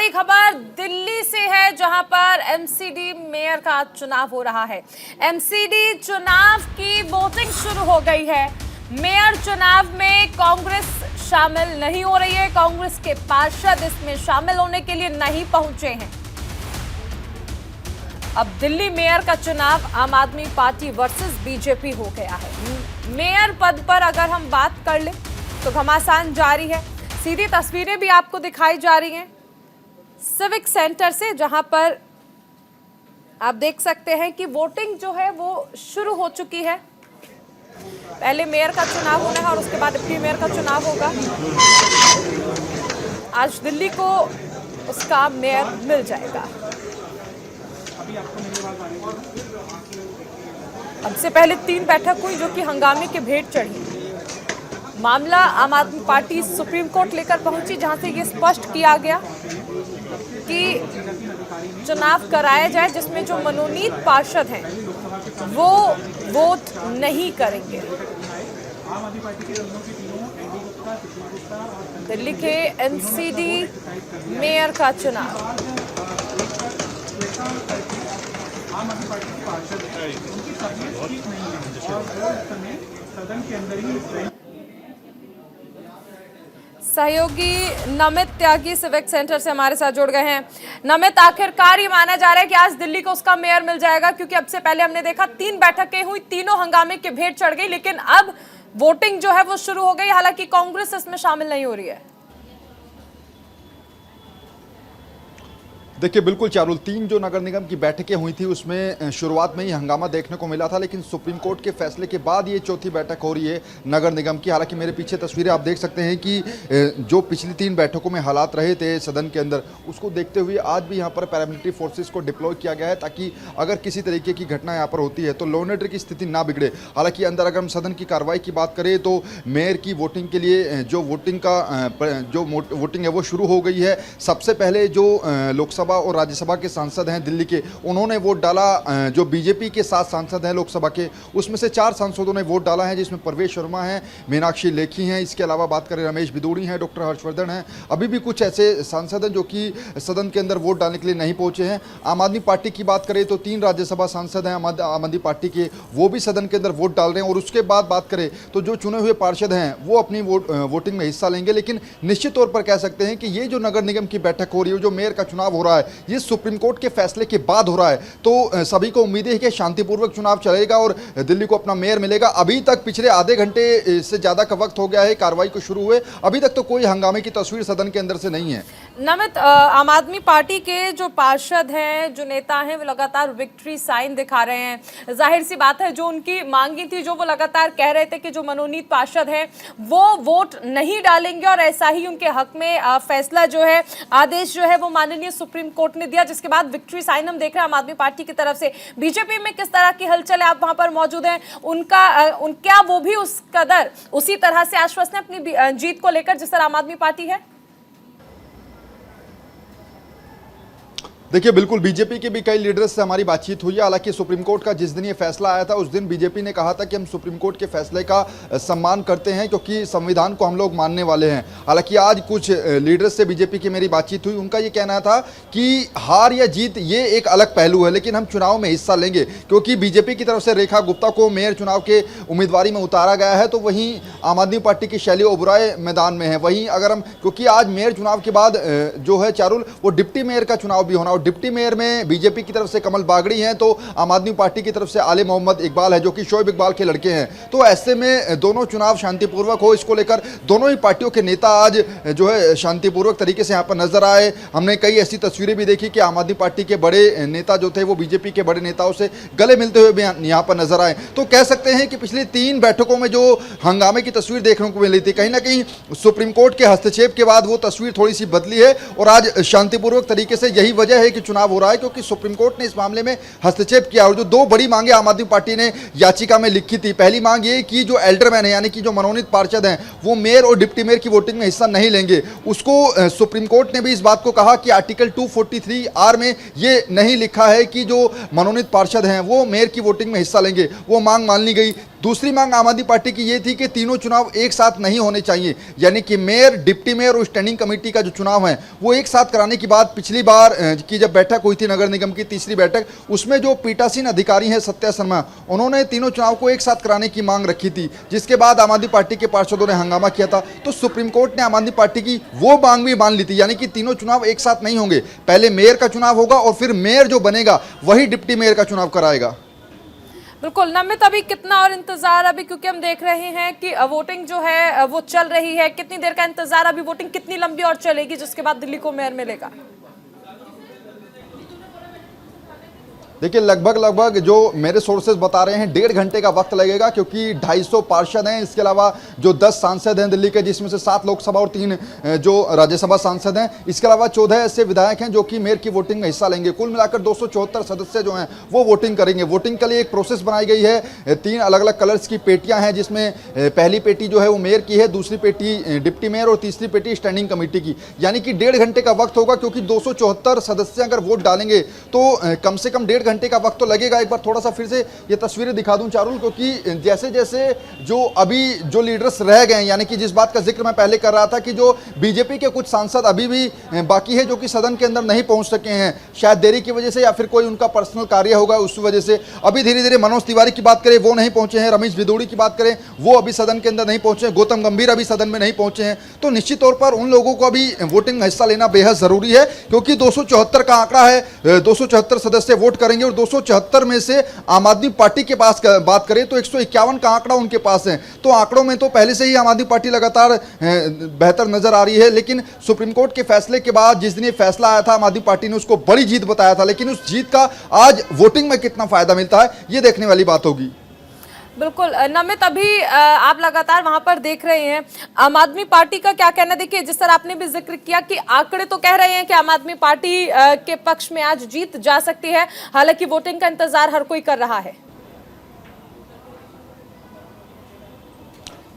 बड़ी खबर दिल्ली से है, जहां पर एमसीडी मेयर का चुनाव हो रहा है। एमसीडी चुनाव की वोटिंग शुरू हो गई है। मेयर चुनाव में कांग्रेस शामिल नहीं हो रही है। कांग्रेस के पार्षद इसमें शामिल होने के लिए नहीं पहुंचे हैं। अब दिल्ली मेयर का चुनाव आम आदमी पार्टी वर्सेस बीजेपी हो गया है। मेयर पद पर अगर हम बात कर लें तो घमासान जारी है। सीधी तस्वीरें भी आपको दिखाई जा रही हैं सिविक सेंटर से, जहां पर आप देख सकते हैं कि वोटिंग जो है वो शुरू हो चुकी है। पहले मेयर का चुनाव होना है और उसके बाद डिप्टी मेयर का चुनाव होगा। आज दिल्ली को उसका मेयर मिल जाएगा। अब से पहले 3 बैठक हुई जो कि हंगामे के भेंट चढ़ी। मामला आम आदमी पार्टी सुप्रीम कोर्ट लेकर पहुंची, जहां से ये स्पष्ट किया गया कि चुनाव कराया जाए जिसमें जो मनोनीत पार्षद हैं वो वोट नहीं करेंगे। दिल्ली के एमसीडी मेयर का चुनाव। आम आदमी पार्टी के पार्षद हैं, उनकी तबीयत ठीक नहीं है और उस समय सदन के अंदर ही सहयोगी नमित त्यागी सिविक सेंटर से हमारे साथ जुड़ गए हैं। नमित, आखिरकार ये माना जा रहा है कि आज दिल्ली को उसका मेयर मिल जाएगा, क्योंकि अब से पहले हमने देखा 3 बैठकें हुई, तीनों हंगामे के भेंट चढ़ गई, लेकिन अब वोटिंग जो है वो शुरू हो गई। हालांकि कांग्रेस इसमें शामिल नहीं हो रही है। देखिए बिल्कुल चारुल, 3 जो नगर निगम की बैठकें हुई थी उसमें शुरुआत में ही हंगामा देखने को मिला था, लेकिन सुप्रीम कोर्ट के फैसले के बाद ये चौथी बैठक हो रही है नगर निगम की। हालांकि मेरे पीछे तस्वीरें आप देख सकते हैं कि जो पिछली 3 बैठकों में हालात रहे थे सदन के अंदर, उसको देखते हुए आज भी यहाँ पर पैरामिलिट्री फोर्सेस को डिप्लॉय किया गया है, ताकि अगर किसी तरीके की घटना यहाँ पर होती है तो लॉ एंड ऑर्डर की स्थिति ना बिगड़े। हालांकि अंदर अगर हम सदन की कार्रवाई की बात करें तो मेयर की वोटिंग के लिए जो वोटिंग है वो शुरू हो गई है। सबसे पहले जो लोकसभा और राज्यसभा के सांसद हैं दिल्ली के, उन्होंने वोट डाला। जो बीजेपी के 7 सांसद हैं लोकसभा के, उसमें से 4 सांसदों ने वोट डाला है, जिसमें परवेश शर्मा हैं, मीनाक्षी लेखी हैं, इसके अलावा बात करें रमेश बिदूड़ी हैं, डॉक्टर हर्षवर्धन हैं। अभी भी कुछ ऐसे सांसद हैं जो कि सदन के अंदर वोट डालने के लिए नहीं पहुंचे हैं। आम आदमी पार्टी की बात करें तो 3 राज्यसभा सांसद हैं आम आदमी पार्टी के, वो भी सदन के अंदर वोट डाल रहे हैं। और उसके बाद बात करें तो जो चुने हुए पार्षद हैं वो अपनी वोटिंग में हिस्सा लेंगे। लेकिन निश्चित तौर पर कह सकते हैं कि ये जो नगर निगम की बैठक हो रही है, जो मेयर का चुनाव हो रहा है, ये सुप्रीम कोर्ट के फैसले के बाद हो रहा है। तो सभी को उम्मीद है कि शांतिपूर्वक चुनाव चलेगा और दिल्ली को अपना मेयर मिलेगा। अभी तक पिछले आधे घंटे से ज्यादा का वक्त हो गया है कार्रवाई को शुरू हुए, अभी तक तो कोई हंगामे की तस्वीर सदन के अंदर से नहीं है। नमित, आम आदमी पार्टी के जो पार्षद हैं, जो नेता हैं, वो लगातार विक्ट्री साइन दिखा रहे हैं। जाहिर सी बात है, जो उनकी मांगी थी, जो वो लगातार कह रहे थे कि जो मनोनीत पार्षद हैं वो वोट नहीं डालेंगे, और ऐसा ही उनके हक में फैसला जो है, आदेश जो है वो माननीय सुप्रीम कोर्ट ने दिया, जिसके बाद विक्ट्री साइन हम देख रहे हैं आम आदमी पार्टी की तरफ से। बीजेपी में किस तरह की हलचल है? आप वहां पर मौजूद हैं, क्या वो भी उस कदर उसी तरह से आश्वस्त है अपनी जीत को लेकर जिस तरह आम आदमी पार्टी है? देखिए बिल्कुल, बीजेपी के भी कई लीडर्स से हमारी बातचीत हुई है। हालांकि सुप्रीम कोर्ट का जिस दिन ये फैसला आया था उस दिन बीजेपी ने कहा था कि हम सुप्रीम कोर्ट के फैसले का सम्मान करते हैं, क्योंकि संविधान को हम लोग मानने वाले हैं। हालांकि आज कुछ लीडर्स से बीजेपी की मेरी बातचीत हुई, उनका ये कहना था कि हार या जीत ये एक अलग पहलू है, लेकिन हम चुनाव में हिस्सा लेंगे। क्योंकि बीजेपी की तरफ से रेखा गुप्ता को मेयर चुनाव के उम्मीदवारी में उतारा गया है, तो वहीं आम आदमी पार्टी की शैली ओबराय मैदान में है। वहीं अगर हम, क्योंकि आज मेयर चुनाव के बाद जो है चारुल, वो डिप्टी मेयर का चुनाव भी होना, डिप्टी मेयर में बीजेपी की तरफ से कमल बागड़ी हैं, तो आम आदमी पार्टी की तरफ से आले मोहम्मद इकबाल है, जो कि शोएब इकबाल के लड़के हैं। तो ऐसे में दोनों चुनाव शांतिपूर्वक हो, इसको लेकर दोनों ही पार्टियों के नेता आज जो है शांतिपूर्वक तरीके से यहाँ पर नजर आए। हमने कई ऐसी तस्वीरें भी देखी कि आम आदमी पार्टी के बड़े नेता जो थे वो बीजेपी के बड़े नेताओं से गले मिलते हुए भी यहाँ पर नजर आए। तो कह सकते हैं कि पिछली 3 बैठकों में जो हंगामे की तस्वीर देखने को मिली थी, कहीं ना कहीं सुप्रीम कोर्ट के हस्तक्षेप के बाद वो तस्वीर थोड़ी सी बदली है, और आज शांतिपूर्वक तरीके से यही वजह है कि चुनाव हो रहा है, क्योंकि सुप्रीम कोर्ट ने इस मामले में हस्तक्षेप किया। और जो 2 बड़ी मांगे आम आदमी पार्टी ने याचिका में लिखी थी, पहली मांग ये कि जो एल्डरमैन है, यानी कि जो मनोनीत पार्षद हैं, वो मेयर और डिप्टी मेयर की वोटिंग में हिस्सा नहीं लेंगे। उसको सुप्रीम कोर्ट ने भी इस बात को कहा कि आर्टिकल 243R में ये नहीं लिखा है कि जो मनोनीत पार्षद हैं वो मेयर की वोटिंग में हिस्सा लेंगे। वो मांग मान ली गई। दूसरी मांग आम आदमी पार्टी की ये थी कि तीनों चुनाव एक साथ नहीं होने चाहिए, यानी कि मेयर, डिप्टी मेयर और स्टैंडिंग कमेटी का जो चुनाव है वो एक साथ कराने की बात पिछली बार की जब बैठक हुई थी नगर निगम की तीसरी बैठक, उसमें जो पीठासीन अधिकारी हैं सत्या शर्मा, उन्होंने तीनों चुनाव को एक साथ कराने की मांग रखी थी, जिसके बाद आम आदमी पार्टी के पार्षदों ने हंगामा किया था। तो सुप्रीम कोर्ट ने आम आदमी पार्टी की वो मांग भी मान ली थी, यानी कि तीनों चुनाव एक साथ नहीं होंगे, पहले मेयर का चुनाव होगा और फिर मेयर जो बनेगा वही डिप्टी मेयर का चुनाव कराएगा। बिल्कुल नमित, अभी कितना और इंतजार अभी, क्योंकि हम देख रहे हैं कि वोटिंग जो है वो चल रही है, कितनी देर का इंतजार अभी, वोटिंग कितनी लंबी और चलेगी जिसके बाद दिल्ली को मेयर मिलेगा? देखिए लगभग जो मेरे सोर्सेज बता रहे हैं 1.5 घंटे का वक्त लगेगा, क्योंकि 250 पार्षद हैं, इसके अलावा जो 10 सांसद हैं दिल्ली के, जिसमें से 7 लोकसभा और 3 जो राज्यसभा सांसद हैं, इसके अलावा 14 ऐसे विधायक हैं जो कि मेयर की वोटिंग में हिस्सा लेंगे। कुल मिलाकर 274 सदस्य जो हैं वो वोटिंग करेंगे। वोटिंग के लिए एक प्रोसेस बनाई गई है, 3 अलग अलग कलर्स की पेटियां हैं, जिसमें पहली पेटी जो है वो मेयर की है, दूसरी पेटी डिप्टी मेयर और तीसरी पेटी स्टैंडिंग कमेटी की, यानी कि 1.5 घंटे का वक्त होगा, क्योंकि 274 सदस्य अगर वोट डालेंगे तो कम से कम 1.5 घंटे का वक्त तो लगेगा। एक बार थोड़ा सा फिर से ये तस्वीरें दिखा दूं चारुल, क्योंकि जैसे जैसे जो अभी जो लीडर्स रह गए हैं, यानी कि जिस बात का जिक्र मैं पहले कर रहा था कि जो बीजेपी के कुछ सांसद अभी भी बाकी है जो कि सदन के अंदर नहीं पहुंच सके हैं, शायद देरी की वजह से या फिर कोई उनका पर्सनल कार्य होगा उस वजह से। अभी धीरे धीरे मनोज तिवारी की बात करें वो नहीं पहुंचे हैं, रमेश भिदोड़ी की बात करें वो अभी सदन के अंदर नहीं पहुंचे हैं, गौतम गंभीर अभी सदन में नहीं पहुंचे हैं। तो निश्चित तौर पर उन लोगों को अभी वोटिंग में हिस्सा लेना बेहद जरूरी है, क्योंकि 274 का आंकड़ा है, 274 सदस्य वोट करेंगे और 274 में से आम आदमी पार्टी के पास बात करें तो 151 का आंकड़ा उनके पास है। तो आंकड़ों में तो पहले से ही आम आदमी पार्टी लगातार बेहतर नजर आ रही है, लेकिन सुप्रीम कोर्ट के फैसले के बाद जिस दिन ये फैसला आया था आम आदमी पार्टी ने उसको बड़ी जीत बताया था, लेकिन उस जीत का आज वोटिंग में कितना फायदा मिलता है ये देखने वाली बात होगी। बिल्कुल नमित, अभी आप लगातार वहां पर देख रहे हैं, आम आदमी पार्टी का क्या कहना? देखिए जिस तरह आपने भी जिक्र किया कि आंकड़े तो कह रहे हैं कि आम आदमी पार्टी के पक्ष में आज जीत जा सकती है, हालांकि वोटिंग का इंतजार हर कोई कर रहा है।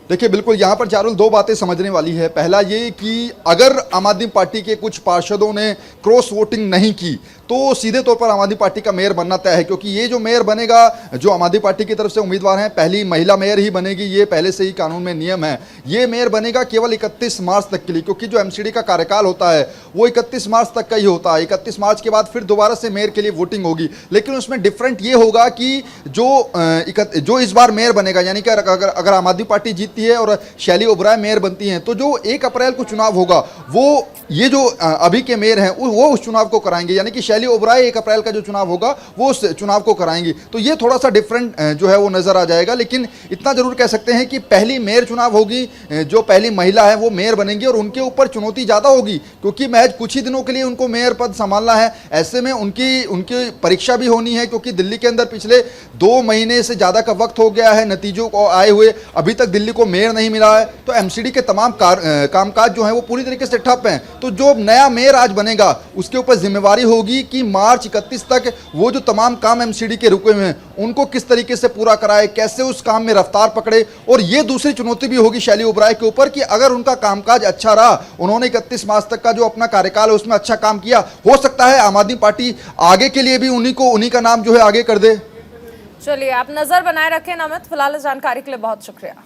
देखिए बिल्कुल यहाँ पर चारुल 2 बातें समझने वाली है। पहला ये कि अगर आम आदमी पार्टी के कुछ पार्षदों ने क्रॉस वोटिंग नहीं की तो सीधे तौर पर आम आदमी पार्टी का मेयर बनना तय है, क्योंकि ये जो मेयर बनेगा, जो आम आदमी पार्टी की तरफ से उम्मीदवार हैं, पहली महिला मेयर ही बनेगी, ये पहले से ही कानून में नियम है। ये मेयर बनेगा केवल 31 मार्च तक के लिए, क्योंकि जो एमसीडी का कार्यकाल होता है वो 31 मार्च तक का ही होता है। 31 मार्च के बाद फिर दोबारा से मेयर के लिए वोटिंग होगी, लेकिन उसमें डिफरेंट ये होगा कि जो इस बार मेयर बनेगा, यानी कि अगर आम आदमी पार्टी जीतती है और शैली ओबराय मेयर बनती हैं, तो जो 1 अप्रैल को चुनाव होगा वो ये जो अभी के मेयर हैं वो उस चुनाव को कराएंगे, यानी कि शैली ओबराय 1 अप्रैल का जो चुनाव होगा वो उस चुनाव को कराएंगी। तो ये थोड़ा सा डिफरेंट जो है वो नजर आ जाएगा, लेकिन इतना जरूर कह सकते हैं कि पहली मेयर चुनाव होगी, जो पहली महिला है वो मेयर बनेंगी और उनके ऊपर चुनौती ज्यादा होगी, क्योंकि महज कुछ ही दिनों के लिए उनको मेयर पद संभालना है। ऐसे में उनकी परीक्षा भी होनी है, क्योंकि दिल्ली के अंदर पिछले 2 महीने से ज्यादा का वक्त हो गया है नतीजों को आए हुए, अभी तक दिल्ली को मेयर नहीं मिला है। तो एमसीडी के तमाम कामकाज जो है वो पूरी तरीके से ठप हैं। तो जो नया मेयर आज बनेगा उसके ऊपर जिम्मेवारी होगी कि मार्च 31 तक वो जो तमाम काम एमसीडी के रुके हुए हैं उनको किस तरीके से पूरा कराए, कैसे उस काम में रफ्तार पकड़े। और ये दूसरी चुनौती भी होगी शैली ओबराय के ऊपर कि अगर उनका कामकाज अच्छा रहा, उन्होंने 31 मार्च तक का जो अपना कार्यकाल है उसमें अच्छा काम किया, हो सकता है आम आदमी पार्टी आगे के लिए भी उन्हीं का नाम जो है आगे कर दे। चलिए आप नजर बनाए रखें नमित, फिलहाल जानकारी के लिए बहुत शुक्रिया।